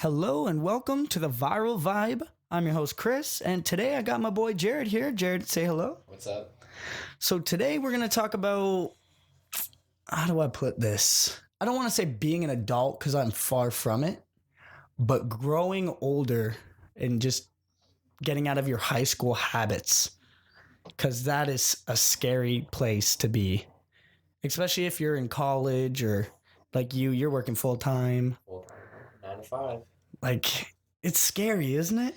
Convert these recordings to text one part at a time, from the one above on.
Hello and welcome to the Viral Vibe. I'm your host Chris, and today I got my boy Jared here. Jared, say hello. What's up? So today we're going to talk about, how do I put this? I don't want to say being an adult because I'm far from it, but growing older and just getting out of your high school habits, because that is a scary place to be, especially if you're in college or like you're working full time. Full time, 9 to 5. Like, it's scary, isn't it?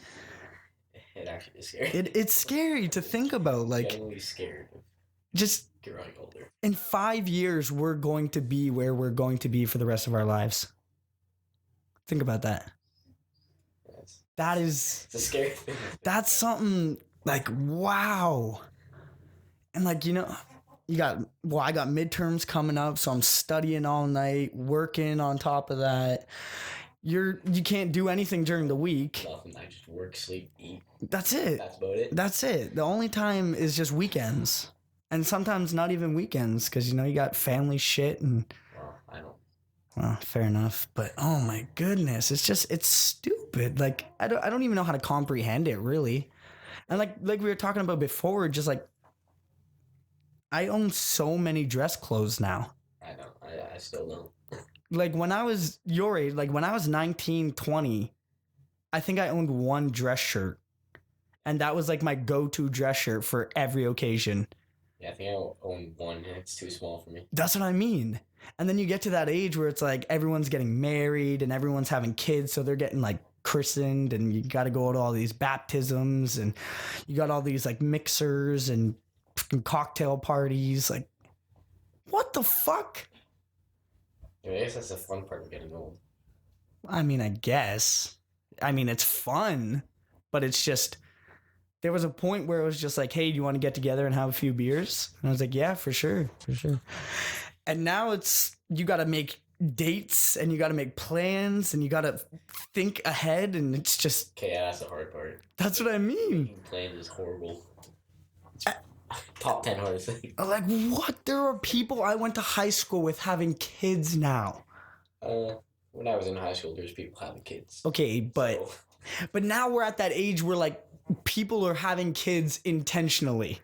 It actually is scary. It's scary to think about. Like, genuinely scared of just growing older. in 5 years, we're going to be where we're going to be for the rest of our lives. Think about that. It's a scary thing. That's something like, wow. And like, I got midterms coming up, so I'm studying all night, working on top of that. You can't do anything during the week. Nothing. I just work, sleep, eat. That's it. That's about it. That's it. The only time is just weekends. And sometimes not even weekends because, you got family shit and... Well, I don't. Well, fair enough. But, oh my goodness, it's stupid. Like, I don't even know how to comprehend it, really. And like we were talking about before, just like, I own so many dress clothes now. I know. I still don't. Like, when I was your age, like when I was 19, 20, I think I owned one dress shirt. And that was like my go-to dress shirt for every occasion. Yeah, I think I own one and it's too small for me. That's what I mean. And then you get to that age where it's like everyone's getting married and everyone's having kids. So they're getting like christened and you got to go to all these baptisms and you got all these like mixers and cocktail parties. Like, what the fuck? I guess that's the fun part of getting old. I mean, I guess. I mean, it's fun, but it's just, there was a point where it was just like, hey, do you want to get together and have a few beers? And I was like, yeah, for sure. And now it's, you got to make dates and you got to make plans and you got to think ahead and it's just... Okay, yeah, that's the hard part. That's what I mean. Making plans is horrible. Top 10 hardest thing. Like, what? There are people I went to high school with having kids now. When I was in high school, there's people having kids. Okay, but now we're at that age where like people are having kids intentionally.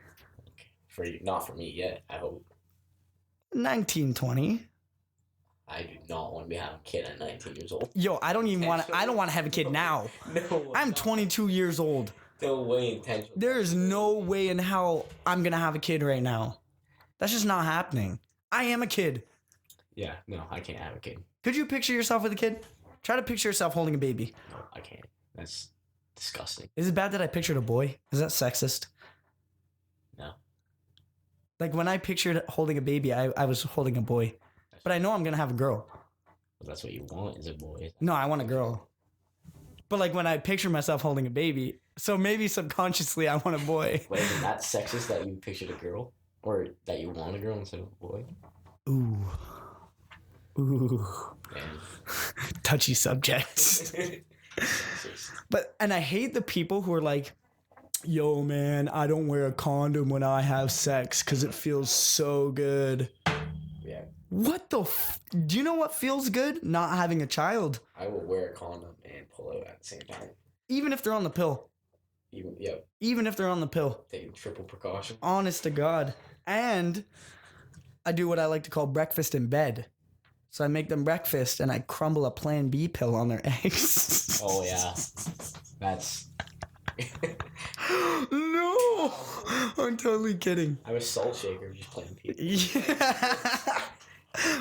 For you, not for me yet, I hope. 19, 20. I do not want to be having a kid at 19 years old. Yo, I don't want to have a kid now. No. I'm 22 years old. No way intentional. There is no way in hell I'm going to have a kid right now. That's just not happening. I am a kid. Yeah, no, I can't have a kid. Could you picture yourself with a kid? Try to picture yourself holding a baby. No, I can't. That's disgusting. Is it bad that I pictured a boy? Is that sexist? No. Like when I pictured holding a baby, I was holding a boy. But I know I'm going to have a girl. Well, that's what you want, is a boy. No, I want a girl. But like when I picture myself holding a baby, so maybe subconsciously I want a boy. Wait, is that sexist that you pictured a girl? Or that you want a girl instead of a boy? Ooh. Yeah. Touchy subjects. And I hate the people who are like, yo, man, I don't wear a condom when I have sex because it feels so good. Yeah. What the do you know what feels good? Not having a child. I will wear a condom and pull out at the same time. Even if they're on the pill. Even if they're on the pill. Taking triple precaution. Honest to God. And I do what I like to call breakfast in bed. So I make them breakfast and I crumble a Plan B pill on their eggs. Oh, yeah. That's... No! I'm totally kidding. I was salt shaker just playing people. Yeah.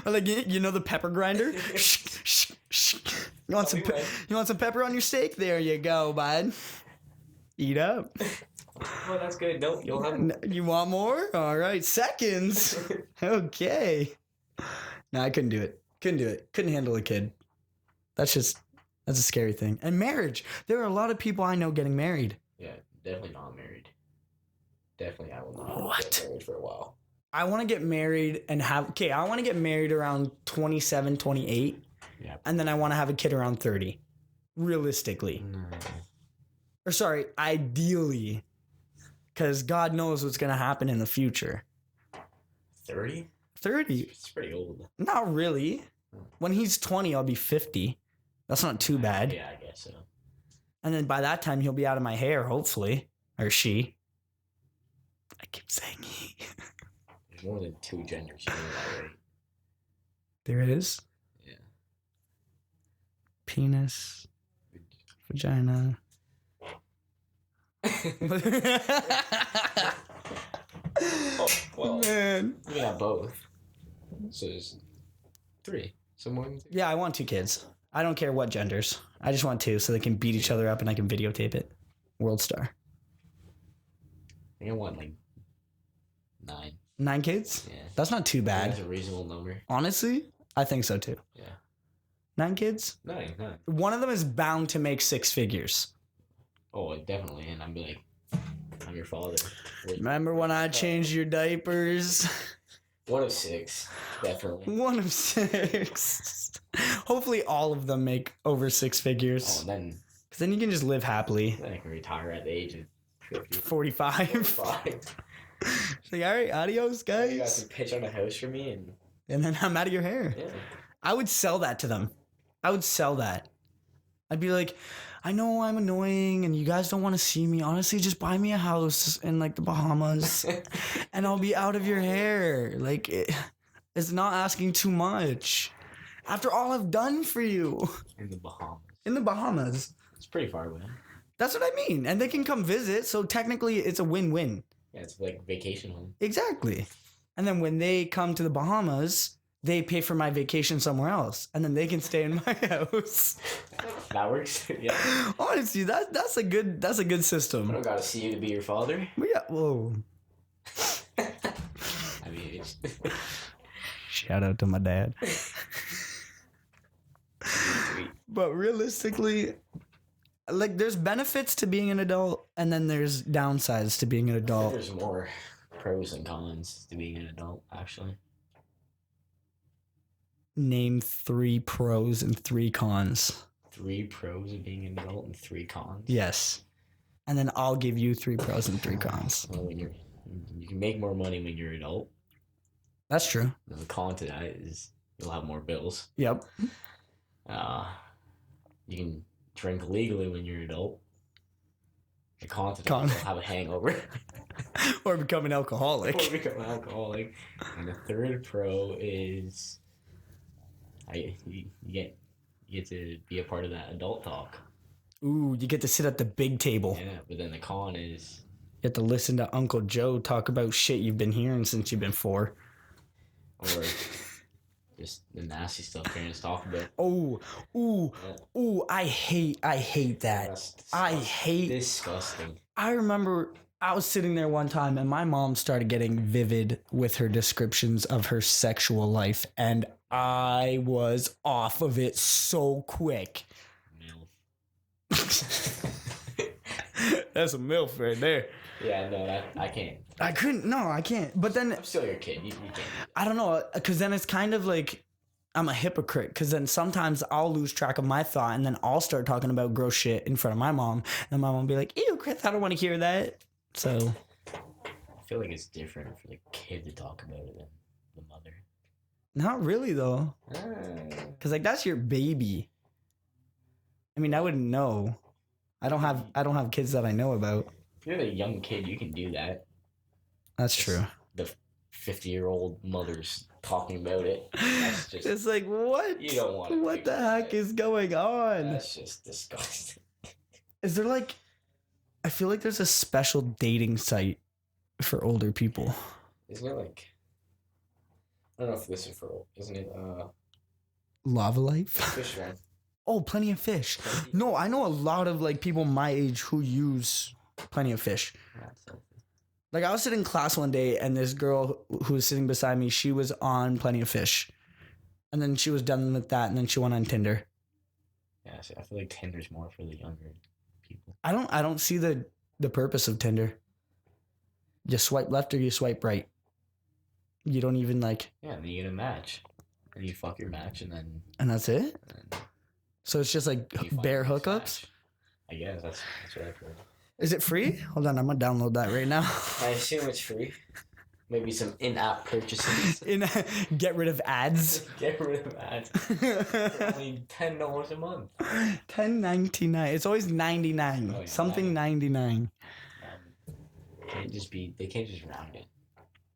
Like, you know the pepper grinder? You want some pepper on your steak? There you go, bud. Eat up. Oh, that's good. No, you'll have... You want more? All right. Seconds. Okay. No, I couldn't do it. Couldn't handle a kid. That's a scary thing. And marriage. There are a lot of people I know getting married. Yeah, definitely not married. Definitely I will not get married for a while. I want to get married and I want to get married around 27, 28. Yeah. And then I want to have a kid around 30. Realistically. No. Or sorry, ideally. Because God knows what's going to happen in the future. 30? 30. It's pretty old. Not really. When he's 20, I'll be 50. That's not too bad. Yeah, I guess so. And then by that time, he'll be out of my hair, hopefully. Or she. I keep saying he. There's more than 2 genders. You know that, right? There it is. Yeah. Penis. Vagina. Oh, well, man. we got both. So there's 3. So more than 2. Yeah, I want 2 kids. I don't care what genders. I just want 2 so they can beat each other up and I can videotape it. World star. I think I want like 9. 9 kids? Yeah. That's not too bad. That's a reasonable number. Honestly, I think so too. Yeah. 9 kids? 9. One of them is bound to make 6 figures. Oh, definitely. And I'm like, I'm your father. Remember when I changed your diapers? 1 of 6, definitely. 1 of 6. Hopefully all of them make over 6 figures. Oh, then. Because then you can just live happily. Then I can retire at the age of 50. 45. 45. It's like, all right, adios, You got guys. some pitch on a house for me, And then I'm out of your hair. yeah. I would sell that to them. I would sell that. I'd be like, I know I'm annoying and you guys don't want to see me. Honestly, just buy me a house in like the Bahamas and I'll be out of your hair. Like, it's not asking too much. After all I've done for you. In the Bahamas. In the Bahamas. It's pretty far away. That's what I mean. And they can come visit. So technically, it's a win-win. Yeah, it's like vacation home. Exactly. And then when they come to the Bahamas, they pay for my vacation somewhere else. And then they can stay in my house. That works. Yeah. Honestly, that's a good I system. don't gotta see you to be your father. We got, whoa. I mean, it's Shout out to my dad. sweet. But realistically, like there's benefits to being an adult and then there's downsides to being an adult. There's more pros and cons to being an adult, actually. Name 3 pros and 3 cons. 3 pros of being an adult and 3 cons. Yes. And then I'll give you 3 pros and 3 cons. Well, you can make more money when you're an adult. That's true. And the con to that is you'll have more bills. Yep. You can drink legally when you're an adult. The con to that Con. is you'll have a hangover. Or become an alcoholic. Or become an alcoholic. And the 3rd pro is you get to be a part of that adult talk. Ooh, you get to sit at the big table. Yeah, but then the con is You have to listen to Uncle Joe talk about shit you've been hearing since you've been 4. or just the nasty stuff parents talk about. I hate that. That's I hate. disgusting. I remember I was sitting there one time and my mom started getting vivid with her descriptions of her sexual life and I was off of it so quick. MILF. That's a MILF right there. Yeah, no, I can't. I couldn't. No, I can't. But then I'm still your kid. You can't. I don't know, because then it's kind of like I'm a hypocrite because then sometimes I'll lose track of my thought and then I'll start talking about gross shit in front of my mom and my mom will be like, ew, Chris, I don't want to hear that. So I feel like it's different for the kid to talk about it than the mother. not really though. Because like that's your baby. I mean, I wouldn't know. I don't have kids that I know about. If you're a young kid, you can do that. That's true. The 50-year-old mothers talking about it. That's just. It's like what? You don't want to. What the heck is going on? That's just disgusting. Is there like? I feel like there's a special dating site for older people. Isn't it like? I don't know if this is for. Isn't it Lava Life? fish one? Oh, Plenty of Fish. No, I know a lot of like people my age who use Plenty of Fish. Like I was sitting in class one day and this girl who was sitting beside me, she was on Plenty of Fish. And then she was done with that and then she went on Tinder. Yeah, see, I feel like Tinder's more for the younger people. I don't see the purpose of Tinder. You swipe left or you swipe right. You don't even like. Yeah, and then you get a match. And you fuck your match and then. And that's it? And So it's just like you find bare the next hookups? match. I guess that's what I've heard. Is it free? Hold on, I'm gonna download that right now. I assume it's free. Maybe some in-app purchases. Get rid of ads. Get rid of ads. For only $10 a month. $10.99. It's always $99. Oh, yeah, Something $99. They can't just round it.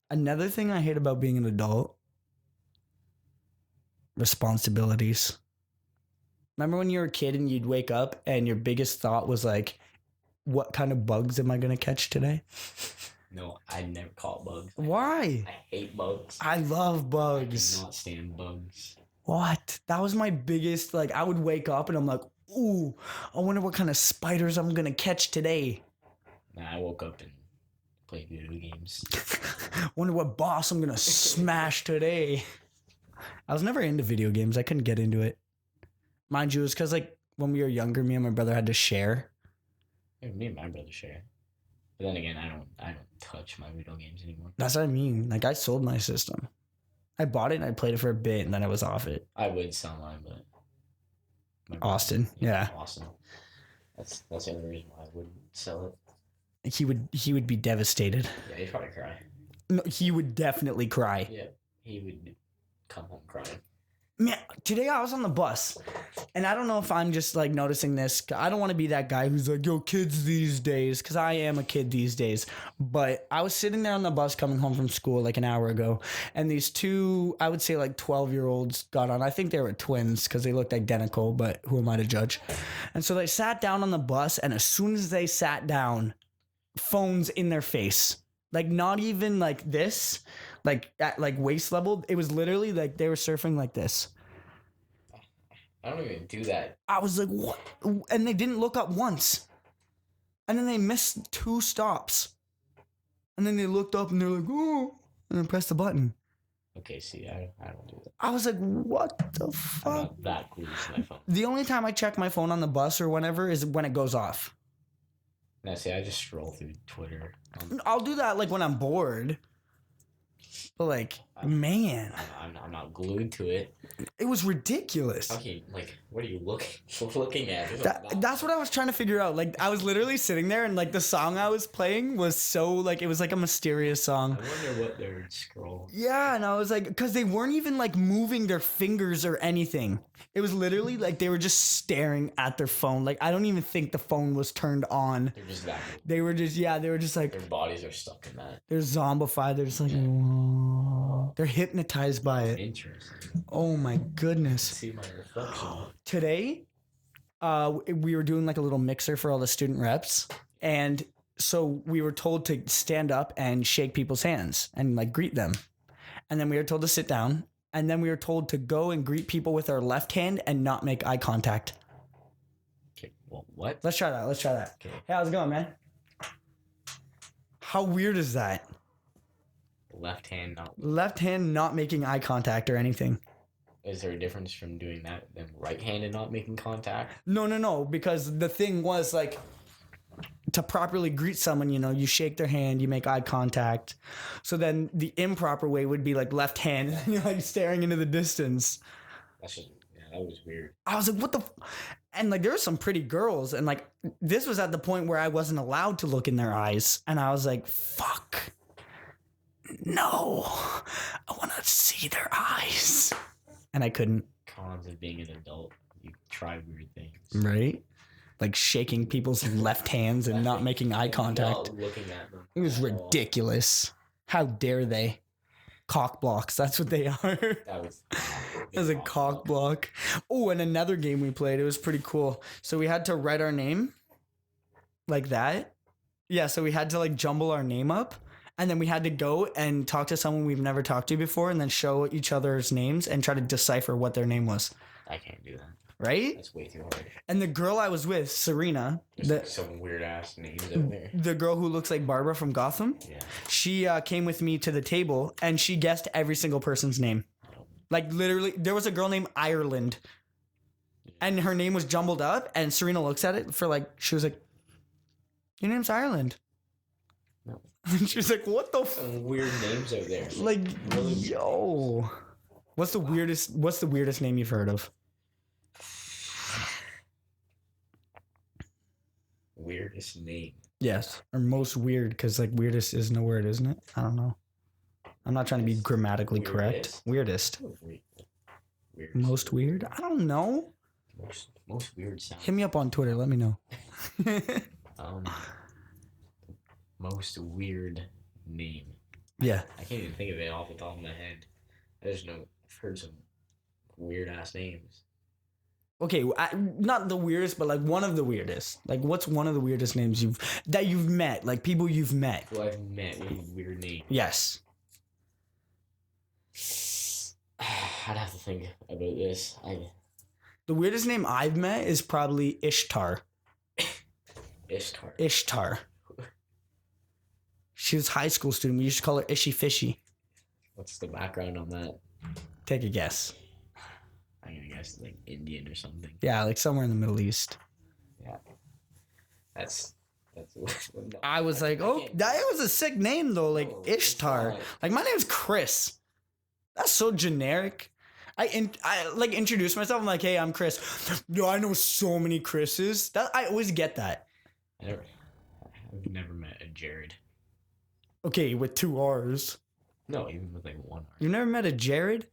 Another thing I hate about being an adult: responsibilities. Remember when you were a kid and you'd wake up and your biggest thought was like, what kind of bugs am I going to catch today? No, I never caught bugs. Why? I hate bugs. I love bugs. I cannot stand bugs. What? That was my biggest, like, I would wake up and I'm like, ooh, I wonder what kind of spiders I'm going to catch today. Nah, I woke up and played video games. Wonder what boss I'm going to smash today. I was never into video games. I couldn't get into it. Mind you, it was because, like, when we were younger, me and my brother had to share. Yeah, me and my brother share. But then again, I don't touch my video games anymore. That's what I mean. Like, I sold my system. I bought it and I played it for a bit and then I was off it. I would sell mine, but Austin, yeah. Austin. That's the only reason why I wouldn't sell it. He would be devastated. Yeah, he'd probably cry. No, he would definitely cry. Yeah, he would come home crying. Man, today I was on the bus, and I don't know if I'm just like noticing this. I don't want to be that guy who's like, yo, kids these days, because I am a kid these days. But I was sitting there on the bus coming home from school like an hour ago, and these two, I would say like 12-year-olds got on. I think they were twins because they looked identical, but who am I to judge? And so they sat down on the bus, and as soon as they sat down, phones in their face. Like not even like this, like at like waist level. It was literally like they were surfing like this. I don't even do that. I was like, what? And they didn't look up once. And then they missed 2 stops. And then they looked up and they're like, oh, and then pressed the button. Okay, see, I don't do that. I was like, what the I'm fuck? not that glued to my phone. The only time I check my phone on the bus or whenever is when it goes off. No, see, I just scroll through Twitter. I'll do that like when I'm bored. But like, man, I'm not glued to it. it was ridiculous. Okay, like, what are you looking at? That's what I was trying to figure out. Like, I was literally sitting there, and like the song I was playing was so like it was like a mysterious song. I wonder what they're scrolling. Yeah, and I was like, because they weren't even like moving their fingers or anything. It was literally like they were just staring at their phone. Like I don't even think the phone was turned on. They're just that. They were just like Their bodies are stuck in that. they're zombified. They're just like, whoa. They're hypnotized by it. Interesting. Oh my goodness. See my reflection. Today, we were doing like a little mixer for all the student reps, and so we were told to stand up and shake people's hands and like greet them, and then we were told to sit down, and then we were told to go and greet people with our left hand and not make eye contact. Okay, well, what? Let's try that. Okay. Hey, how's it going, man? How weird is that? Left hand not. Left hand not making eye contact or anything. Is there a difference from doing that than right handed not making contact? No, because the thing was like to properly greet someone, you know, you shake their hand, you make eye contact. So then the improper way would be like left hand, and you're like staring into the distance. That was weird. I was like, what the? And like there were some pretty girls, and like this was at the point where I wasn't allowed to look in their eyes, and I was like, fuck. No, I want to see their eyes. And I couldn't. Cons of being an adult. You try weird things. Right? Like shaking people's left hands and not making eye contact. Not looking at them. It was ridiculous. How dare they? Cock blocks. That's what they are. That was a cock block. Oh, and another game we played. It was pretty cool. So we had to write our name like that. Yeah, so we had to like jumble our name up. And then we had to go and talk to someone we've never talked to before and then show each other's names and try to decipher what their name was. I can't do that. Right? That's way too hard. And the girl I was with, Serena. There's like some weird ass names out there. The girl who looks like Barbara from Gotham. Yeah. She came with me to the table and she guessed every single person's name. Like literally, there was a girl named Ireland. And her name was jumbled up and Serena looks at it for like, she was like, your name's Ireland. No. And she's like, what the Some weird names out there. Like, really yo. What's the weirdest name you've heard of? Weirdest name. Yes. Or most weird, because like weirdest isn't a word, isn't it? I don't know. I'm not trying to be grammatically correct. Weirdest. Most weird? I don't know. Most weird sound. Hit me up on Twitter. Let me know. Most weird name. Yeah. I can't even think of it off the top of my head. I've heard some weird ass names. Okay, not the weirdest, but like one of the weirdest. Like, what's one of the weirdest names you've met? Like people you've met. Who I've met with a weird name. Yes. I'd have to think about this. The weirdest name I've met is probably Ishtar. Ishtar. She was a high school student. We used to call her Ishy Fishy. What's the background on that? Take a guess. I'm gonna guess like Indian or something. Yeah, like somewhere in the Middle East. Yeah. That's no, I was like, oh, that was a sick name though, like Ishtar. Like my name's Chris. That's so generic. I like introduce myself. I'm like, hey, I'm Chris. Yo, I know so many Chris's. That I always get that. I've never met a Jared. Okay, with 2 R's. No, even with like 1 R. You've never met a Jared?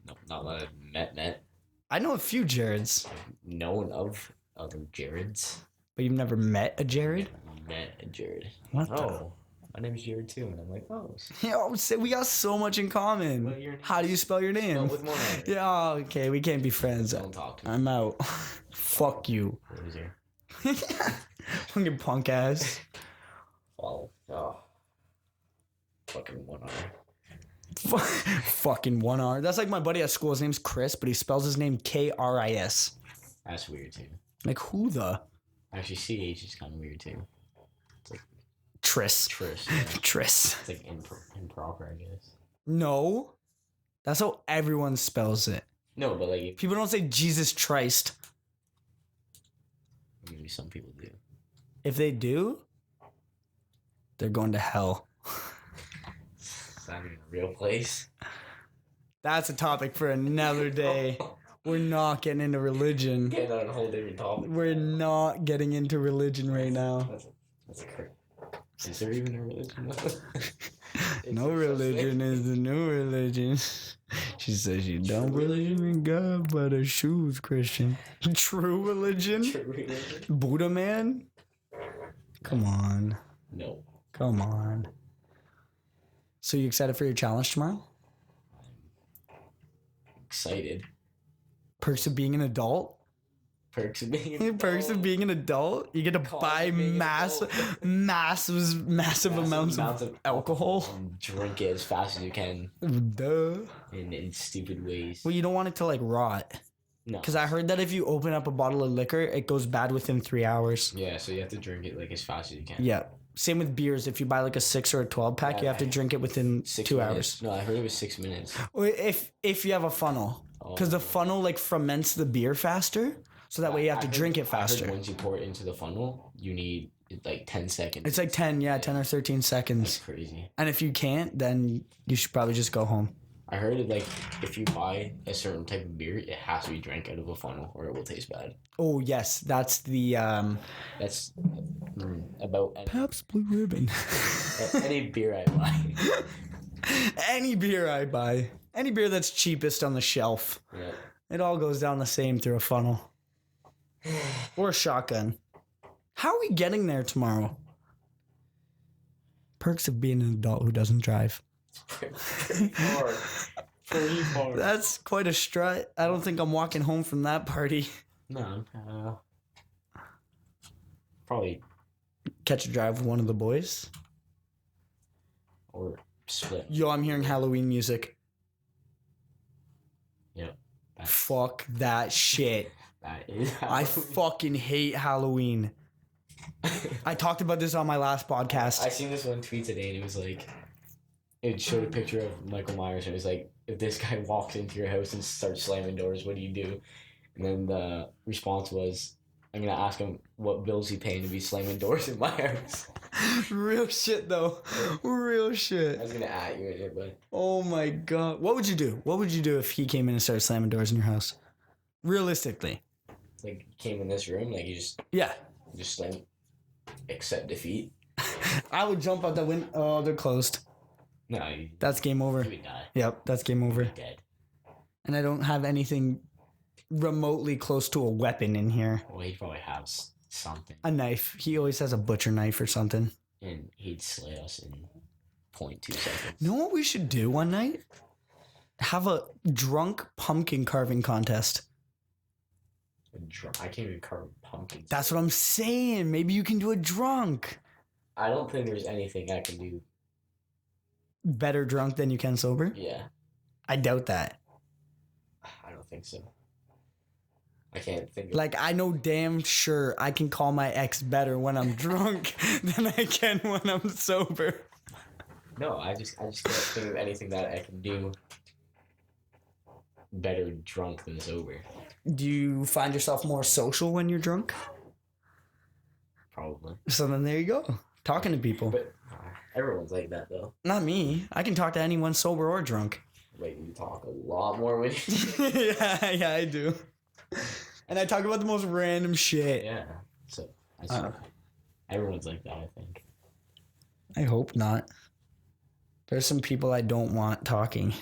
No, not that I've met. I know a few Jareds. I've known of other Jareds. But you've never met a Jared? Never met a Jared. What Oh, my name's Jared too, and I'm like, oh. Yo, we got so much in common. Well, your name How do you spell your name? Spelled with 1 R. Yeah, okay, we can't be friends. Don't talk to me. I'm out. Fuck you. Loser. Fucking punk ass. Oh. Fucking 1 R. Fucking 1 R. That's like my buddy at school. His name's Chris, but he spells his name Kris. That's weird too. Like who the? Actually, CH is kind of weird too. It's like Tris. Yeah. Tris. It's like improper, I guess. No. That's how everyone spells it. No, but like People don't say Jesus Christ. maybe some people do. If they do, they're going to hell. Is that even a real place? That's a topic for another day. We're not getting into religion. Getting on a whole different topic. We're not getting into religion right now. That's crazy. Is there even a religion? No religion is the new religion. She says she don't believe in God, but her shoes Christian. True religion? True religion? Buddha man? Come on. No. Come on. So you excited for your challenge tomorrow? Excited. Perks of being an adult? Perks of being an Perks of being an adult? You get to buy massive amounts of alcohol? And drink it as fast as you can. Duh. In stupid ways. Well, you don't want it to like rot. No. Because I heard that if you open up a bottle of liquor, it goes bad within 3 hours. Yeah, so you have to drink it like as fast as you can. Yeah. Same with beers. If you buy like a 6 or a 12 pack, you have to drink it within 2 hours. No, I heard it was 6 minutes. Or if you have a funnel. Because the funnel like ferments the beer faster. So that way you have to drink it faster. I heard once you pour it into the funnel, you need like 10 seconds. It's like 10 or 13 seconds. That's crazy. And if you can't, then you should probably just go home. I heard it like if you buy a certain type of beer, it has to be drank out of a funnel or it will taste bad. Oh yes, that's the That's about Pabst Blue Ribbon. any beer I buy. Any beer I buy. Any beer that's cheapest on the shelf. Yeah. It all goes down the same through a funnel. Or a shotgun. How are we getting there tomorrow? Perks of being an adult who doesn't drive. Pretty far. Pretty far. That's quite a strut. I don't think I'm walking home from that party. No. Probably. Catch a drive with one of the boys. Or split. Yo, I'm hearing Halloween music. Yep. Fuck that shit. That is I fucking hate Halloween. I talked about this on my last podcast. I seen this one tweet today and it was like, it showed a picture of Michael Myers and it was like, if this guy walks into your house and starts slamming doors, what do you do? And then the response was, I'm going to ask him what bill's he paying to be slamming doors in my house. Real shit though. Real shit. I was going to at you in it, but. Oh my god. What would you do? What would you do if he came in and started slamming doors in your house? Realistically. Like, came in this room, like you just. Yeah. Just like, accept defeat. I would jump out the window. Oh, they're closed. No, That's game over. you would die. Yep, that's game over. You'd be dead. And I don't have anything remotely close to a weapon in here. Well, he'd probably have something. A knife. He always has a butcher knife or something. And he'd slay us in 0.2 seconds. You know what we should do one night? Have a drunk pumpkin carving contest. I can't even carve pumpkins. That's what I'm saying. Maybe you can do a drunk. I don't think there's anything I can do. Better drunk than you can sober? Yeah. I doubt that. I don't think so. I can't think of Like, I know damn sure I can call my ex better when I'm drunk than I can when I'm sober. No, I just can't think of anything that I can do better drunk than sober. Do you find yourself more social when you're drunk? Probably. So then there you go. Talking to people. But everyone's like that though. Not me. I can talk to anyone sober or drunk. Like you talk a lot more when you yeah, I do. And I talk about the most random shit. Yeah. So everyone's like that, I think. I hope not. There's some people I don't want talking.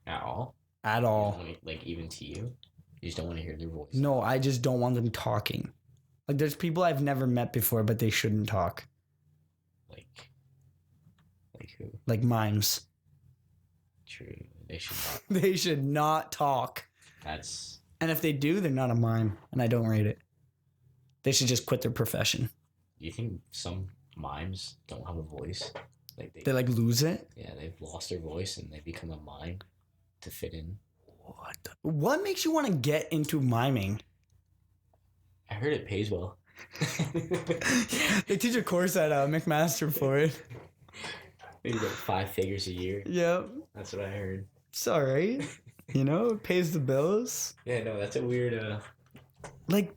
At all? At all. Like even to you? You just don't want to hear their voice. No, I just don't want them talking. Like there's people I've never met before, but they shouldn't talk. Like who? Like mimes. True. They should not. They should not talk. That's... And if they do, they're not a mime, and I don't rate it. They should just quit their profession. Do you think some mimes don't have a voice? Like They like lose it? Yeah, they've lost their voice and they become a mime to fit in. What makes you want to get into miming? I heard it pays well. They teach a course at McMaster for it. Maybe like 5 figures a year. Yep. That's what I heard. It's all right. You know, it pays the bills. Yeah, no, that's a weird... Like,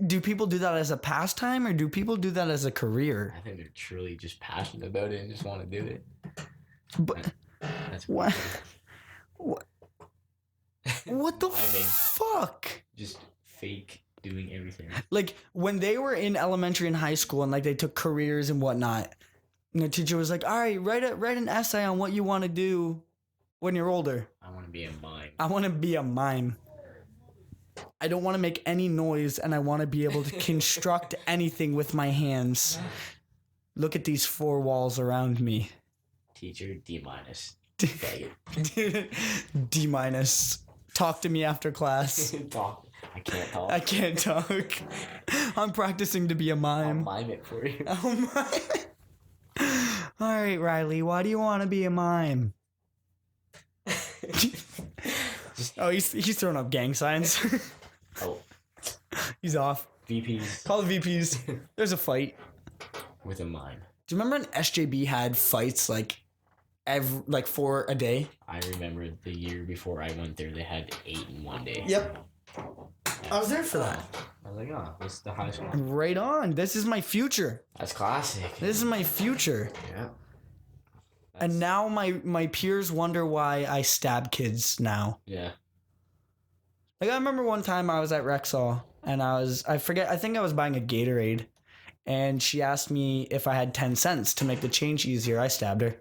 do people do that as a pastime or do people do that as a career? I think they're truly just passionate about it and just want to do it. But That's what? weird. What the Miming. fuck? Just fake doing everything. Like when they were in elementary and high school and like they took careers and whatnot, and the teacher was like, "All right, write an essay on what you want to do when you're older." I want to be a mime. I want to be a mime. I don't want to make any noise, and I want to be able to construct anything with my hands. Look at these 4 walls around me. Teacher, D-. Faggot. D-. Talk to me after class. Talk. I can't talk. I can't talk. I'm practicing to be a I'll mime. mime it for you. Oh my. All right, Riley, why do you want to be a mime? Oh, he's throwing up gang signs. Oh, He's off. VPs Call the VPs. There's a fight. with a mime. Do you remember when SJB had fights like 4 a day? I remember the year before I went there, they had 8 in one day. Yep. I was there for that. I was like, oh, this is the highest one. Right on. This is my future. That's classic. This is my future. Yeah. And now my peers wonder why I stab kids now. Yeah. Like I remember one time I was at Rexall and I think I was buying a Gatorade and she asked me if I had 10 cents to make the change easier. I stabbed her.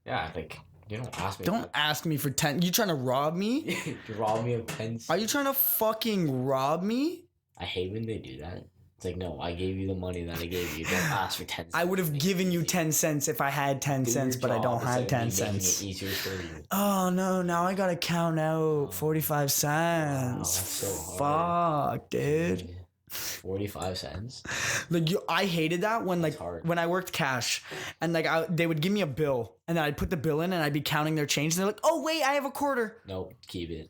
Yeah, I think you don't ask me. Don't ask me for 10. You trying to rob me? You rob me of 10 cents. Are you trying to fucking rob me? I hate when they do that. It's like, no, I gave you the money that I gave you. Don't ask for 10 cents. I would have given you 10 cents if I had 10 cents, but I don't have 10 cents. It easier for you. Oh no, now I gotta count out 45 cents. Wow, that's so hard. Fuck, dude. 45 cents? Like I hated that when when I worked cash and they would give me a bill and then I'd put the bill in and I'd be counting their change and they're like, "Oh wait, I have a quarter." Nope, keep it.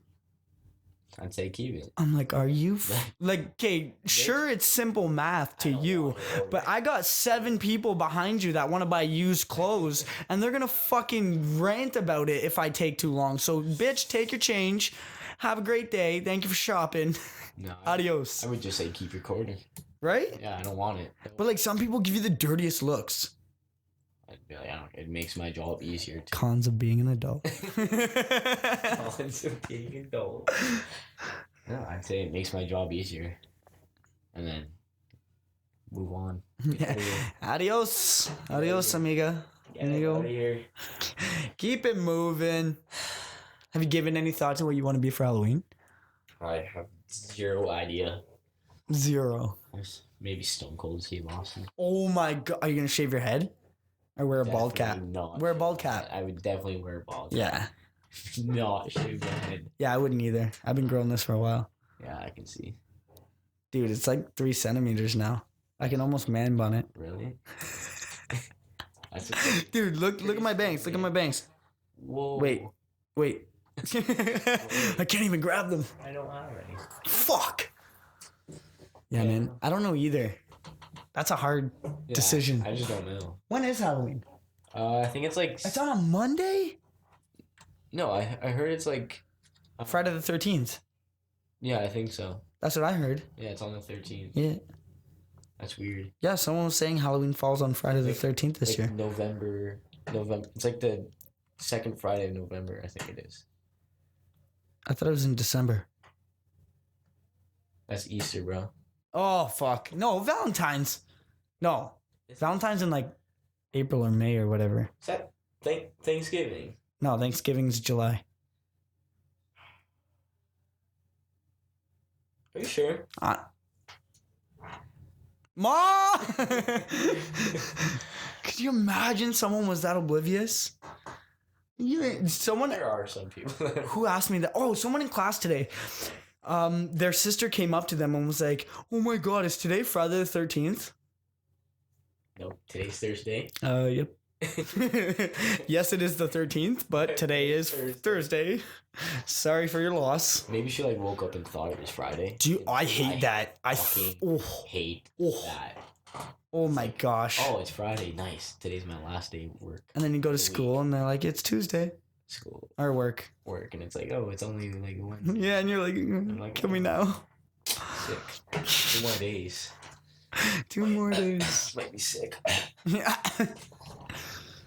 I'd say keep it. I'm like, "Are you okay, sure it's simple math to you, but I got 7 people behind you that want to buy used clothes and they're going to fucking rant about it if I take too long. So bitch, take your change. Have a great day. Thank you for shopping." No, Adios. I would just say keep your quarter. Right? Yeah, I don't want it. But like some people give you the dirtiest looks. I'd be like, it makes my job easier to. Cons of being an adult. Cons of being an adult. No, I'd say it makes my job easier. And then move on. Yeah. Adios. Adios, amiga. Get out of here. Keep it moving. Have you given any thought to what you want to be for Halloween? I have zero idea. Zero. Maybe Stone Cold Steve Austin. Oh my god. Are you going to shave your head? Or wear a bald cap? Definitely not. Wear a bald cap. I would definitely wear a bald cap. Yeah. Not shave my head. Yeah, I wouldn't either. I've been growing this for a while. Yeah, I can see. Dude, it's like 3 centimeters now. I can almost man bun it. Really? That's Dude, look at my bangs. Look at my bangs. Whoa. Wait. I can't even grab them. I don't have any. Fuck. Yeah, man. I don't know either. That's a hard decision. I just don't know. When is Halloween? I think it's like... It's on a Monday? No, I heard it's like... Friday the 13th. Yeah, I think so. That's what I heard. Yeah, it's on the 13th. Yeah. That's weird. Yeah, someone was saying Halloween falls on Friday the 13th this year. November. It's like the second Friday of November, I think it is. I thought it was in December. That's Easter, bro. Oh, fuck. No, Valentine's. No. Valentine's in like April or May or whatever. Is that Thanksgiving? No, Thanksgiving's July. Are you sure? Ma! Could you imagine someone was that oblivious? There are some people. Who asked me that? Oh, someone in class today. Their sister came up to them and was like, "Oh my god, is today Friday the 13th?" Nope, today's Thursday. Yep. Yes, it is the 13th, but today is Thursday. Sorry for your loss. Maybe she like woke up and thought it was Friday. I hate that. I fucking hate that. Oh my gosh. Oh, it's Friday. Nice. Today's my last day of work. And then you go to school and they're like, it's Tuesday. School. Or work. And it's like, oh, it's only like Wednesday. Yeah, and you're like, kill me now. Sick. 2 more days. 2 more days. Might be sick. Yeah.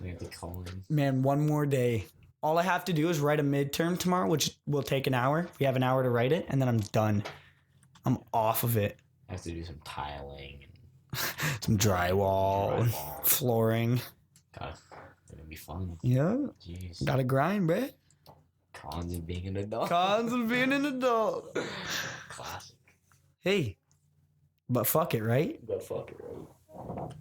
We have to call in. Man, 1 more day. All I have to do is write a midterm tomorrow, which will take an hour. We have an hour to write it, and then I'm done. I'm off of it. I have to do some tiling. Some drywall. Flooring. God, it's gonna be fun. Yeah. Jeez. Gotta grind, bruh. Cons of being an adult. Cons of being an adult. Classic. Hey. But fuck it, right? But fuck it, right?